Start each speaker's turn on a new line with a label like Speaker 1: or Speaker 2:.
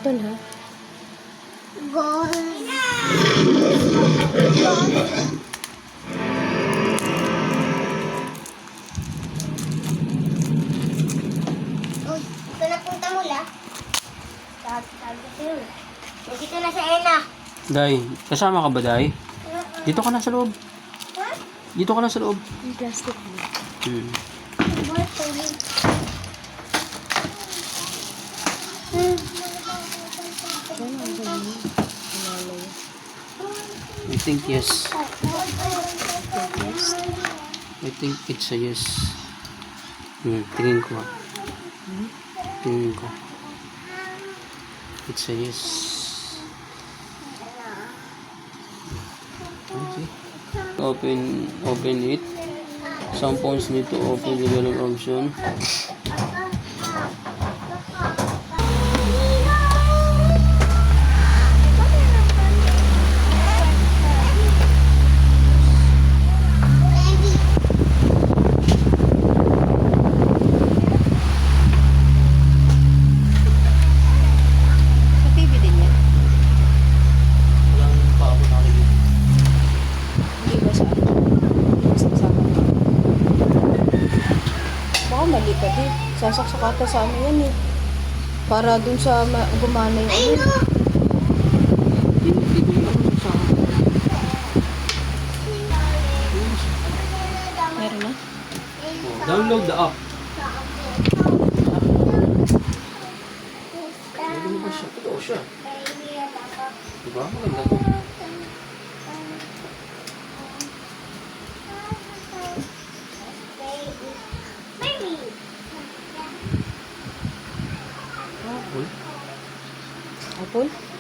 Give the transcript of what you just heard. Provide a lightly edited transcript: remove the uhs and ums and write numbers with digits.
Speaker 1: Apple, ha?
Speaker 2: Uy, ito na punta mula. Sabi ko sa'yo. Dito na sa Ena.
Speaker 3: Day, kasama ka ba, Day? Dito ka na sa loob.
Speaker 2: Ha?
Speaker 3: Dito ka na sa loob.
Speaker 1: Yung plastic mo.
Speaker 3: Hmm. I think yes. I think it's a yes. Tingin ko. Tingin ko. It's a yes. Okay. Open it. Some phones need to open the yellow option.
Speaker 1: Sa TV din yan?
Speaker 3: Walang pa ako nakikita.
Speaker 1: Hindi ba sa ano? Sasama ka. Baka mali ka din. Sasaksak ata sa ano yan eh. Para dun sa gumana yung ano.
Speaker 3: Hindi ko yung sa
Speaker 1: Meron na?
Speaker 3: download the app. Ano ba siya? Totoo siya. Diba? Maganda to.
Speaker 1: Apple?